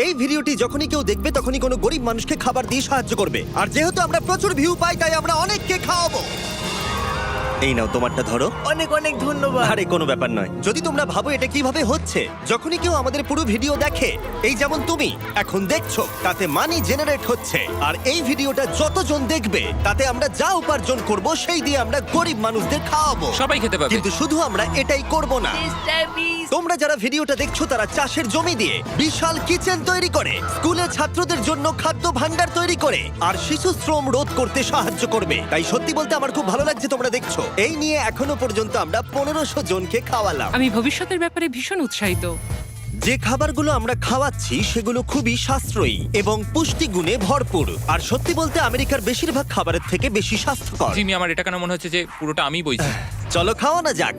এই ভিডিওটি যখনই কেউ দেখবে তখনই কোনো গরিব মানুষকে খাবার দিয়ে সাহায্য করবে। আর যেহেতু আমরা প্রচুর ভিউ পাই তাই আমরা অনেককে খাওয়াবো। এই নাও তোমারটা ধরো। অনেক অনেক ধন্যবাদ। আরে কোনো ব্যাপার নয়। যদি তোমরা ভাবো এটা কিভাবে হচ্ছে, যখনই কেউ আমাদের পুরো ভিডিও দেখে, এই যেমন তুমি এখন দেখছো, তাতে মানি জেনারেট হচ্ছে। আর এই ভিডিওটা যতজন দেখবে তাতে আমরা যা উপার্জন করব সেই দিয়ে আমরা গরিব মানুষদের খাওয়াবো। সবাই খেতে পাবে। কিন্তু শুধু আমরা এটাই করব না। তোমরা যারা ভিডিওটা দেখছো তারা চাষের জমি দিয়ে বিশাল কিচেন তৈরি করে, স্কুলে ছাত্রদের জন্য খাদ্য ভাণ্ডার তৈরি করে, আর শিশু শ্রম রোধ করতে সাহায্য করবে। তাই সত্যি বলতে আমার খুব ভালো লাগছে তোমরা দেখছো। এই নিয়ে এখনো পর্যন্ত আমরা 1500 জনকে খাওয়ালাম। আমি ভবিষ্যতের ব্যাপারে ভীষণ উৎসাহিত। যে খাবারগুলো আমরা খাওয়াচ্ছি সেগুলো খুবই সাশ্রয়ী এবং পুষ্টিগুণে ভরপুর। আর সত্যি বলতে আমেরিকার বেশিরভাগ খাবারের থেকে বেশি স্বাস্থ্যকর। জিমি, আমার এটা কেন মনে হচ্ছে যে পুরোটা আমিই বইছি। চলো খাওয়ানো যাক।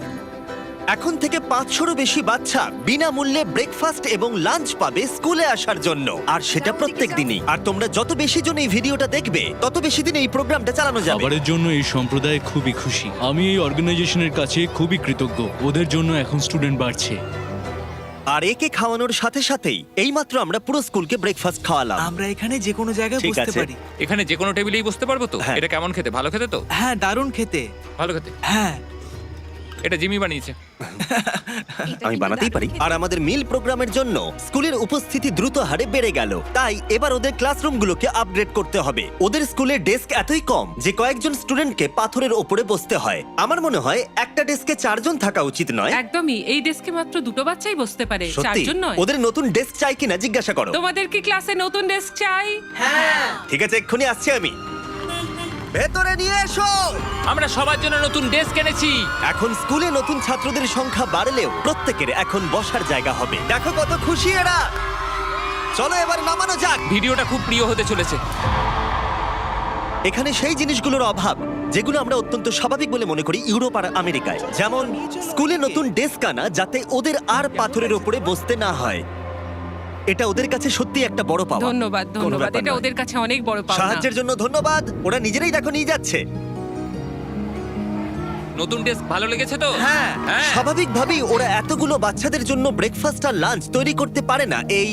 এখন থেকে 500-রও বেশি বাচ্চা বিনামূল্যে ব্রেকফাস্ট এবং লাঞ্চ পাবে স্কুলে আসার জন্য, আর সেটা প্রত্যেক দিনই। আর তোমরা যত বেশি জন এই ভিডিওটা দেখবে তত বেশি দিন এই প্রোগ্রামটা চালানো যাবে। খাবারের জন্য এই সম্প্রদায় খুবই খুশি। আমি এই অর্গানাইজেশনের কাছে খুবই কৃতজ্ঞ। ওদের জন্য এখন স্টুডেন্ট বাড়ছে। আর একে খাওয়ানোর সাথে সাথেই এইমাত্র আমরা পুরো স্কুলকে ব্রেকফাস্ট খাওয়ালাম। আমরা এখানে যে কোনো জায়গায় ঠিক বসতে আছে। পারি। এখানে যে কোনো টেবিলেই বসতে পারবো তো? হ্যাঁ। এটা কেমন খেতে? ভালো খেতে তো? হ্যাঁ, দারুণ খেতে। ভালো খেতে। হ্যাঁ, এটা জিমি বানিয়েছে। আমি বানাতেই পারি। আর আমাদের মিল প্রোগ্রামের জন্য স্কুলের উপস্থিতি দ্রুত হারে বেড়ে গেল। তাই এবার ওদের ক্লাসরুমগুলোকে আপগ্রেড করতে হবে। ওদের স্কুলের ডেস্ক এতই কম যে কয়েকজন স্টুডেন্টকে পাথরের ওপরে বসতে হয়। আমার মনে হয় একটা ডেস্কে 4 জন থাকা উচিত নয়। একদমই, এই ডেস্কে মাত্র 2টো বাচ্চাই বসতে পারে, সত্যি? 4 জন নয়। ওদের নতুন ডেস্ক চাই কিনা জিজ্ঞাসা করো। তোমাদের কি ক্লাসে নতুন ডেস্ক চাই? ঠিক আছে, এক্ষুনি আসছি আমি। ভেতরে নিয়ে এসো। আমরা সবার জন্য নতুন ডেস্ক এনেছি। এখন স্কুলে নতুন ছাত্রদের সংখ্যা বাড়লেও প্রত্যেকের এখন বসার জায়গা হবে। দেখো কত খুশি এরা। চলো এবার নামানো যাক। ভিডিওটা খুব প্রিয় হতে চলেছে। এখানে সেই জিনিসগুলোর অভাব যেগুলো আমরা অত্যন্ত স্বাভাবিক বলে মনে করি ইউরোপ আর আমেরিকায়। যেমন স্কুলে নতুন ডেস্ক আনা যাতে ওদের আর পাথরের উপরে বসতে না হয়। এটা ওদের কাছে সত্যি একটা বড় পাওয়া। ধন্যবাদ, কোনো ধন্যবাদ। ব্যাপার এটা নয়। ওদের কাছে অনেক বড় পাওনা। সাহায্যের জন্য ধন্যবাদ। ওরা নিজেরাই দেখো নিয়ে যাচ্ছে। নতুন ডেস্ক ভালো লেগেছে তো? হ্যাঁ, হ্যাঁ। স্বাভাবিকভাবেই ওরা এতগুলো বাচ্চাদের জন্য ব্রেকফাস্ট আর লাঞ্চ তৈরি করতে পারে না এই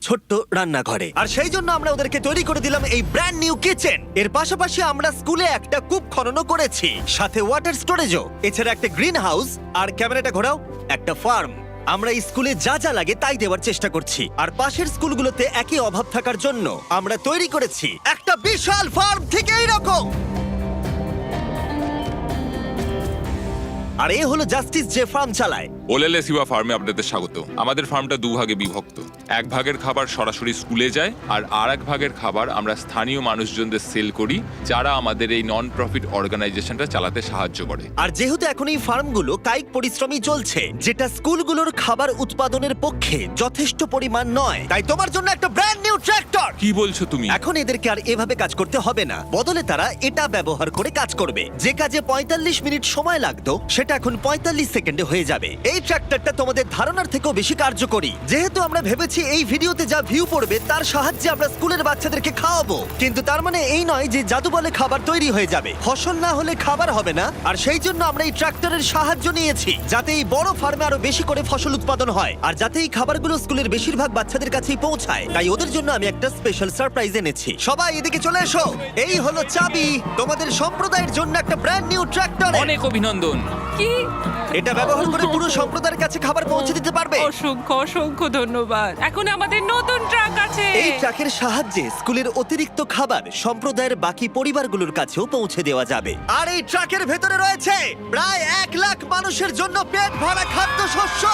ছোট্ট রান্নাঘরে। আর সেই জন্য আমরা ওদেরকে তৈরি করে দিলাম এই ব্র্যান্ড নিউ কিচেন। এর পাশাপাশি আমরা স্কুলে একটা কূপ খননও করেছি, সাথে ওয়াটার স্টোরেজও। এছাড়া একটা গ্রিন হাউস, আর ক্যামেরাটা ঘোরাও, একটা ফার্ম। আমরা এই স্কুলে যা যা লাগে তাই দেওয়ার চেষ্টা করছি। আর পাশের স্কুলগুলোতে একই অভাব থাকার জন্য আমরা তৈরি করেছি একটা বিশাল ফার্ম থেকে এইরকম। আর এ হলো জাস্টিস যে ফার্ম চালায়। ওলেলে সিবা ফার্মে আপনাদের স্বাগত। আমাদের ফার্মটা 2 ভাগে বিভক্ত। এক ভাগের খাবার সরাসরি স্কুলে যায়, আর আরেক ভাগের খাবার আমরা স্থানীয় মানুষজনদের সেল করি, যারা আমাদের এই নন প্রফিট অর্গানাইজেশনটা চালাতে সাহায্য করে। আর যেহেতু এখন এই ফার্মগুলো কায়িক পরিশ্রমই চলছে, যেটা স্কুলগুলোর খাবার উৎপাদনের পক্ষে যথেষ্ট পরিমাণ নয়, তাই তোমার জন্য একটা ব্র্যান্ড নিউ ট্র্যাক্টর। কি বলছো তুমি? এখন এদেরকে আর এভাবে কাজ করতে হবে না, বদলে তারা এটা ব্যবহার করে কাজ করবে। যে কাজে 45 মিনিট সময় লাগতো সেটা এখন 45 সেকেন্ডে হয়ে যাবে। এই ট্র্যাক্টরটা তোমাদের ধারণার থেকেও বেশি কার্যকরী। যেহেতু আমরা ভেবেছি এই ভিডিওতে যা ভিউ পড়বে তার সাহায্যে আমরা স্কুলের বাচ্চাদেরকে খাওয়াবো, কিন্তু তার মানে এই নয় যে জাদু বলে খাবার তৈরি হয়ে যাবে। ফসল না হলে খাবার হবে না। আর সেই জন্য আমরা এই ট্র্যাক্টরের সাহায্য নিয়েছি, যাতে এই বড় ফার্মে আরো বেশি করে ফসল উৎপাদন হয়, আর যাতে এই খাবারগুলো স্কুলের বেশিরভাগ বাচ্চাদের কাছেই পৌঁছায়। তাই ওদের জন্য আমি একটা স্পেশাল সারপ্রাইজ এনেছি। সবাই এদিকে চলে এসো। এই হলো চাবি তোমাদের সম্প্রদায়ের জন্য একটা ব্র্যান্ড নিউ ট্র্যাক্টর। অনেক অভিনন্দন। কি? এটা ব্যবহার করে পুরো সম্প্রদায়ের কাছে খাবার পৌঁছে দিতে পারবে। অসংখ্য অসংখ্য ধন্যবাদ। এখন আমাদের নতুন ট্রাক আছে। এই ট্রাকের সাহায্যে স্কুলের অতিরিক্ত খাবার সম্প্রদায়ের বাকি পরিবারগুলোর কাছেও পৌঁছে দেওয়া যাবে। আর এই ট্রাকের ভেতরে রয়েছে প্রায় 1 লাখ মানুষের জন্য পেট ভরা খাদ্যশস্য।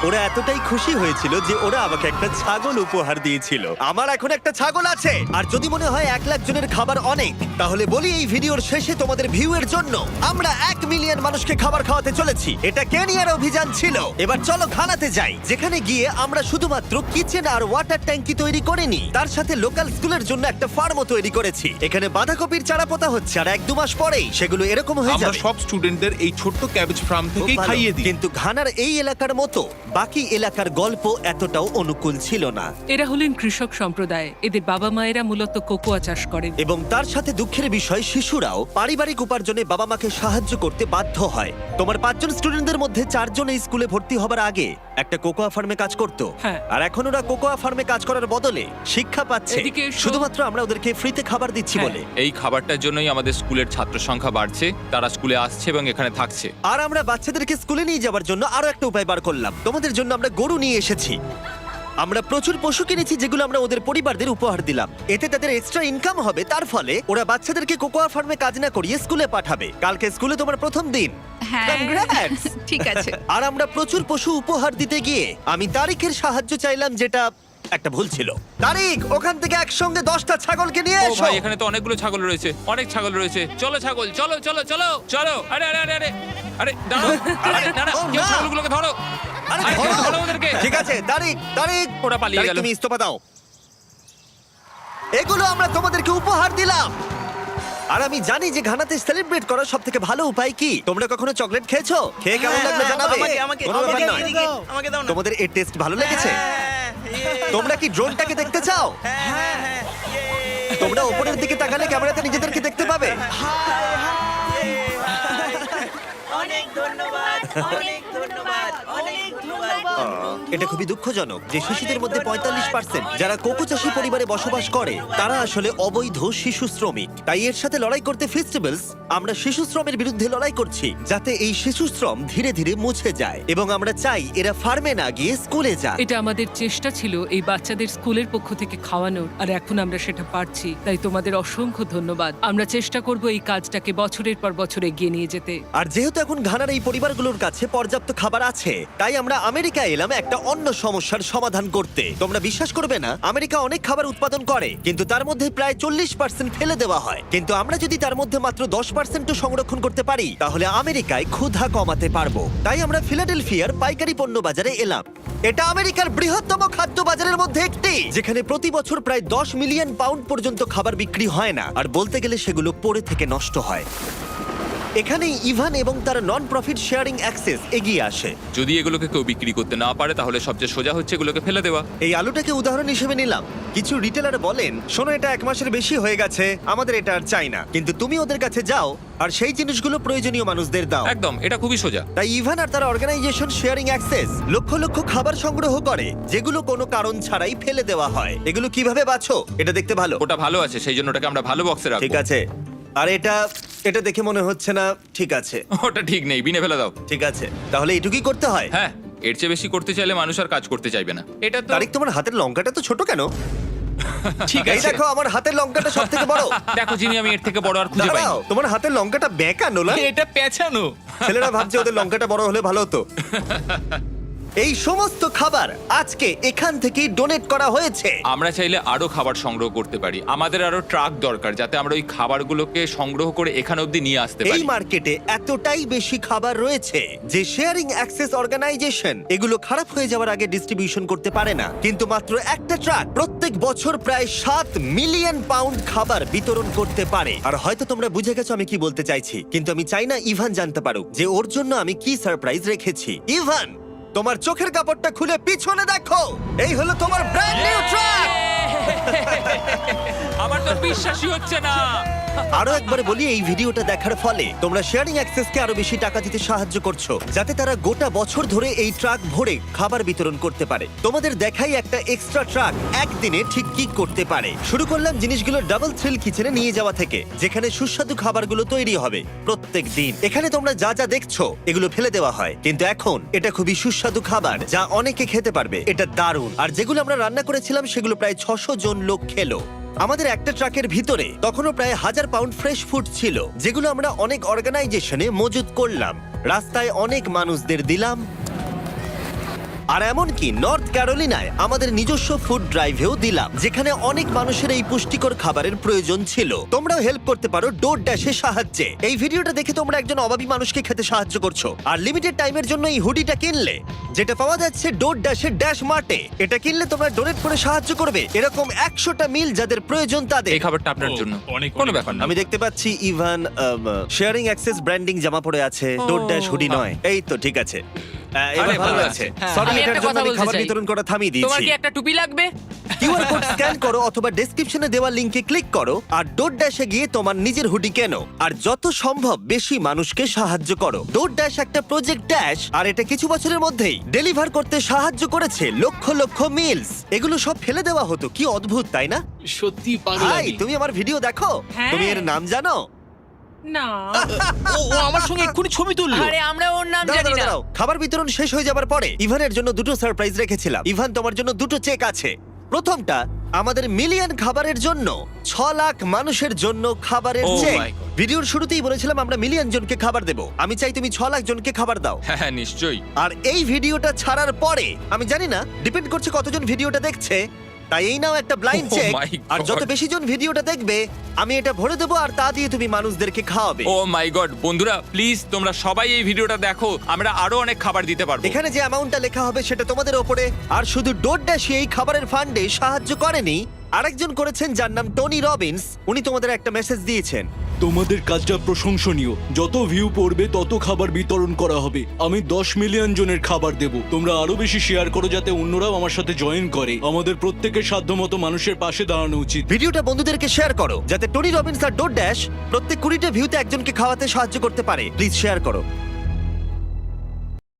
ওরা এতটাই খুশি হয়েছিল যে ওরা আমাকে একটা ছাগল উপহার দিয়েছিল। আমার এখন একটা ছাগল আছে। আর যদি মনে হয় 1 লাখ জনের খাবার অনেক, তাহলে বলি এই ভিডিওর শেষে তোমাদের ভিউ এর জন্য আমরা 1 মিলিয়ন মানুষকে খাবার খাওয়াতে চলেছি। এটা কেনিয়ার অভিযান ছিল। এবার চলো ঘানাতে যাই, যেখানে গিয়ে আমরা শুধুমাত্র কিচেন আর ওয়াটার ট্যাঙ্কি তৈরি করিনি, তার সাথে লোকাল স্কুলের জন্য একটা ফার্মও তৈরি করেছি। এখানে বাঁধাকপির চারা পোতা হচ্ছে, আর 1-2 মাস পরেই সেগুলো এরকম হয়ে আমরা যাবে। সব স্টুডেন্টদের এই ছোট্ট ক্যাবেজ ফার্ম খুব থেকেই ভালো। খাইয়ে দিই। কিন্তু ঘানার এই এলাকার মতো বাকি এলাকার গল্প এতটাও অনুকূল ছিল না। এরা হলেন কৃষক সম্প্রদায়। এদের বাবা মায়েরা মূলত কোকোয়া চাষ করেন। এবং তার সাথে দুঃখের বিষয়, শিশুরাও পারিবারিক উপার্জনে বাবা মাকে সাহায্য করতে বাধ্য হয়। তোমার 5 জন স্টুডেন্টদের মধ্যে 4 জন এই স্কুলে ভর্তি হবার আগে একটা কোকোয়া ফার্মে কাজ করতো হ্যাঁ। আর এখন ওরা কোকোয়া ফার্মে কাজ করার বদলে শিক্ষা পাচ্ছে এদিকে এসো। শুধুমাত্র আমরা ওদেরকে ফ্রিতে খাবার দিচ্ছি হ্যাঁ। মানে বলে। এই খাবারটার জন্যই আমাদের স্কুলের ছাত্র সংখ্যা বাড়ছে, তারা স্কুলে আসছে এবং এখানে থাকছে। আর আমরা বাচ্চাদেরকে স্কুলে নিয়ে যাওয়ার জন্য আরো একটা উপায় বার করলাম। তোমাদের জন্য আমরা গরু নিয়ে এসেছি। আমরা প্রচুর পশু কিনেছি যেগুলো আমরা ওদের পরিবারদের উপহার দিলাম। এতে তাদের এক্সট্রা ইনকাম হবে, তার ফলে ওরা বাচ্চাদেরকে কোকোয়া ফার্মে কাজ না করিয়ে স্কুলে পাঠাবে। কালকে স্কুলে তোমার প্রথম দিন। হ্যাঁ Congrats! ঠিক আছে। আর আমরা প্রচুর পশু উপহার দিতে গিয়ে আমি তারিখের সাহায্য চাইলাম, যেটা একটা ভুল ছিল। তারিখ, ওখান থেকে একসঙ্গে 10টা ছাগলকে নিয়ে ও এসো। ভাই, এখানে তো অনেকগুলো ছাগল রয়েছে, অনেক ছাগল রয়েছে। চলো ছাগল, চলো চলো চলো চলো। আরে আরে আরে আরে আরে দাঁড়াও, আরে দাঁড়াও, ও কেউ না। ছাগলগুলোকে ধরো। আরে আরে ধরো। ধরো ওদেরকে। ঠিক আছে, তারিখ তারিখ ওরা পালিয়ে তারিখ, গেল। তুমি ইস্তফা দাও। এগুলো আমরা তোমাদেরকে উপহার দিলাম। আর আমি জানি যে ঘানাতে সেলিব্রেট করার সব থেকে ভালো উপায় কি। তোমরা কখনো চকলেট খেয়েছো? খেয়ে কেমন লাগলো জানাবে। কোনো ব্যাপার নয়। আমাকে দাও না। তোমাদের এর টেস্ট ভালো লেগেছে? হ্যাঁ, তোমরা কি ড্রোনটাকে দেখতে চাও? তোমরা উপরের দিকে তাকালে ক্যামেরাতে নিজেদেরকে দেখতে পাবে। অনেক ধন্যবাদ, অনেক ধন্যবাদ, অনেক ধন্যবাদ। এটা খুবই দুঃখজনক যে শিশুদের মধ্যে 45% যারা কোকো চাষী পরিবারে বসবাস করে তারা আসলে অবৈধ শিশু শ্রমিক। তাই এর সাথে লড়াই করতে ফেস্টিভ্যালস আমরা শিশু শ্রমের বিরুদ্ধে লড়াই করছি, যাতে এই শিশু শ্রম ধীরে ধীরে মুছে যায়। এবং আমরা চাই এরা ফার্মে না গিয়ে স্কুলে যায়। এটা আমাদের চেষ্টা ছিল এই বাচ্চাদের স্কুলের পক্ষ থেকে খাওয়ানোর, আর এখন আমরা সেটা পারছি। তাই তোমাদের অসংখ্য ধন্যবাদ। আমরা চেষ্টা করব এই কাজটাকে বছরের পর বছর এগিয়ে নিয়ে যেতে। আর যেহেতু এখন ঘানার এই পরিবারগুলোর কাছে পর্যাপ্ত খাবার আছে, তাই আমরা আমেরিকায় এলাম একটা অন্য সমস্যার সমাধান করতে। তোমরা বিশ্বাস করবে না, আমেরিকা অনেক খাবার উৎপাদন করে, কিন্তু তার মধ্যে প্রায় 40% ফেলে দেওয়া হয়। কিন্তু আমরা যদি তার মধ্যে মাত্র 10% সংরক্ষণ করতে পারি, তাহলে আমেরিকায় ক্ষুধা কমাতে পারবো। তাই আমরা ফিলাডেলফিয়ার পাইকারি পণ্য বাজারে এলাম। এটা আমেরিকার বৃহত্তম খাদ্য বাজারের মধ্যে একটি, যেখানে প্রতি বছর প্রায় 10 মিলিয়ন পাউন্ড পর্যন্ত খাবার বিক্রি হয় না, আর বলতে গেলে সেগুলো পড়ে থেকে নষ্ট হয়। এখানেই ইভান এবং তার নন প্রফিট শেয়ারিং অ্যাক্সেস এগিয়ে আসে। যদি এগুলোকে কেউ বিক্রি করতে না পারে, তাহলে সবচেয়ে সোজা হচ্ছে এগুলোকে ফেলে দেওয়া। এই আলুটাকে উদাহরণ হিসেবে নিলাম। কিছু রিটেলার বলেন, শোনো এটা 1 মাসের বেশি হয়ে গেছে, আমাদের এটা আর চাই না। কিন্তু তুমি ওদের কাছে যাও আর সেই জিনিসগুলো প্রয়োজনীয় মানুষদের দাও। একদম, এটা খুবই সোজা। তাই ইভান আর তার organisation sharing access lakh lakh খাবার সংগ্রহ করে, যেগুলো কোনো কারণ ছাড়াই ফেলে দেওয়া হয়। এগুলো কিভাবে বাছো? এটা দেখতে ভালো। ওটা ভালো আছে, সেই জন্য ওটাকে আমরা ভালো বক্সে রাখবো। ঠিক আছে। আর এটা এটা দেখে মনে হচ্ছে না ঠিক আছে। ওটা ঠিক নেই, বিনে ফেলে দাও। ঠিক আছে, তাহলে এটুকুই করতে হয়। হ্যাঁ, এর চেয়ে বেশি করতে চাইলে মানুষ আর কাজ করতে চাইবে না। এটা তো তারিক, তোমার হাতের লঙ্কাটা তো ছোট কেন? ঠিক এই আছে। দেখো, আমার হাতের লঙ্কাটা সব থেকে বড়। দেখো জিমি, আমি এর থেকে বড় আর খুঁজে পাই। দাঁড়াও, তোমার হাতের লঙ্কাটা বেঁকানো না? এটা পেঁচানো। ছেলেরা ভাবছে ওদের লঙ্কাটা বড় হলে ভালো হতো। এই সমস্ত খাবার আজকে এখান থেকেই ডোনেট করা হয়েছে। আমরা চাইলে আরো খাবার সংগ্রহ করতে পারি। আমাদের আরো ট্রাক দরকার, যাতে আমরা ওই খাবারগুলোকে সংগ্রহ করে এখানে অবধি নিয়ে আসতে এই পারি। মার্কেটে এতটাই বেশি খাবার রয়েছে যে শেয়ারিং অ্যাক্সেস অর্গানাইজেশন এগুলো খারাপ হয়ে যাওয়ার আগে ডিস্ট্রিবিউশন করতে পারে না। কিন্তু মাত্র একটা ট্রাক প্রত্যেক বছর প্রায় 7 মিলিয়ন পাউন্ড খাবার বিতরণ করতে পারে। আর হয়তো তোমরা বুঝে গেছো আমি কি বলতে চাইছি, কিন্তু আমি চাই না ইভান জানতে পারুক যে ওর জন্য আমি কি সারপ্রাইজ রেখেছি। ইভান, তোমার চোখের কাপড়টা খুলে পিছনে দেখো। এই হলো তোমার ব্র্যান্ড নিউ ট্রাক। আমার তো বিশ্বাসই হচ্ছে না। আরো একবার বলি, এই ভিডিওটা দেখার ফলে তোমরা শেয়ারিং অ্যাক্সেসকে আরো বেশি টাকা দিতে সাহায্য করছো, যাতে তারা গোটা বছর ধরে এই ট্রাক ভরে খাবার বিতরণ করতে পারে। তোমাদের দেখাই একটা এক্সট্রা ট্রাক একদিনে ঠিক কি করতে পারে। শুরু করলাম জিনিসগুলো ডাবল থ্রিল কিচেনে নিয়ে যাওয়া থেকে, যেখানে সুস্বাদু খাবারগুলো তৈরি হবে প্রত্যেক দিন। এখানে তোমরা যা যা দেখছো এগুলো ফেলে দেওয়া হয়, কিন্তু এখন এটা খুবই সুস্বাদু খাবার যা অনেকে খেতে পারবে। এটা দারুণ। আর যেগুলো আমরা রান্না করেছিলাম সেগুলো প্রায় 600 জন লোক খেলো। আমাদের একটা ট্রাকের ভিতরে তখনও প্রায় 1000 পাউন্ড ফ্রেশ ফুড ছিল, যেগুলো আমরা অনেক অর্গানাইজেশনে মজুত করলাম, রাস্তায় অনেক মানুষদের দিলাম। আর এমনকি নর্থ ক্যারোলিনায় আমাদের নিজস্ব ফুড ড্রাইভেও দিলাম, যেখানে অনেক মানুষের এই পুষ্টিকর খাবারের প্রয়োজন ছিল। তোমরাও হেল্প করতে পারো ডোর ড্যাশের সাহায্যে। এই ভিডিওটা দেখে তোমরা একজন অভাবী মানুষকে খেতে সাহায্য করছো। আর লিমিটেড টাইমের জন্য এই হুডিটা কিনলে, যেটা পাওয়া যাচ্ছে ডোর ড্যাশের ড্যাশ মার্টে, এটা কিনলে তোমরা ডোনেট করে সাহায্য করবে এরকম 100টা মিল যাদের প্রয়োজন তাদের। এই খাবারটা আপনার জন্য। অনেক কোনো ব্যাপার না। আমি দেখতে পাচ্ছি ইভান শেয়ারিং অ্যাক্সেস ব্র্যান্ডিং জামা পরে আছে, ডোর ড্যাশ হুডি নয়। এই তো ঠিক আছে, এবার আরে, ভালো ভালো লাগছে। আছে। সরি, আমি এটার একটা জন্য কথা আমি বলতে খাবার চাই। বিতরণ করা থামিয়ে তোমার দিয়েছি। কি একটা টুপি লাগবে? কিউআর কোড স্ক্যান করো অথবা ডেসক্রিপশনে দেওয়া লিংকে ক্লিক করো আর ডোরড্যাশে গিয়ে তোমার নিজের হুডি কেনো আর যত সম্ভব বেশি মানুষকে সাহায্য করো। ডোরড্যাশ একটা প্রজেক্ট ড্যাশ আর এটা কিছু বছরের মধ্যেই ডেলিভার করতে সাহায্য করেছে লক্ষ লক্ষ মিলস। এগুলো সব ফেলে দেওয়া হতো, কি অদ্ভুত তাই না? সত্যি পাগল ভাই তুমি আমার ভিডিও দেখো, হ্যাঁ। তুমি এর নাম জানো? না ও আমার সঙ্গে এক্ষুনি ছবি তুললো। আরে আমরা ওর নাম দাঁড়াও, জানি না। দাঁড়াও, খাবার বিতরণ শেষ হয়ে যাবার পরে ইভানের জন্য দুটো সারপ্রাইজ রেখেছিলাম। ইভান, তোমার জন্য দুটো চেক আছে। প্রথমটা আমাদের মিলিয়ন খাবারের জন্য 6 লাখ মানুষের জন্য খাবারের Oh চেক। my God. ভিডিওর শুরুতেই বলেছিলাম আমরা মিলিয়ন জনকে খাবার দেব। আমি চাই তুমি 6 লাখ জনকে খাবার দাও। হ্যাঁ হ্যাঁ নিশ্চয়ই। আর এই ভিডিওটা ছাড়ার পরে আমি জানি না, ডিপেন্ড করছে কতজন ভিডিওটা দেখছে, তাই এই নাও একটা ব্লাইন্ড Oh চেক। my আর যত God. বেশি জন ভিডিওটা দেখবে আমি এটা ভরে দেবো আর তা দিয়ে তুমি মানুষদেরকে খাওয়াবে। ও মাই গড, বন্ধুরা প্লিজ তোমরা সবাই এই ভিডিওটা দেখো, আমরা আরো অনেক খাবার দিতে পারবো। এখানে যে অ্যামাউন্টটা লেখা হবে সেটা তোমাদের ওপরে। আর শুধু ডোরড্যাশই এই খাবারের ফান্ডে সাহায্য করেনি, আরেকজন করেছেন যার নাম টনি রবিন্স। উনি তোমাদের একটা মেসেজ দিয়েছেন। তোমাদের কাজটা প্রশংসনীয়। যত ভিউ পড়বে তত খাবার বিতরণ করা হবে। আমি 10 মিলিয়ন জনের খাবার দেব। তোমরা আরো বেশি শেয়ার করো যাতে অন্যরাও আমার সাথে জয়েন করে। আমাদের প্রত্যেকের সাধ্যমতো মানুষের পাশে দাঁড়ানো উচিত। ভিডিওটা বন্ধুদেরকে শেয়ার করো যাতে টনি রবিন্স আর ডোরড্যাশ প্রত্যেক 20টা ভিউতে একজনকে খাওয়াতে সাহায্য করতে পারে। প্লিজ শেয়ার করো।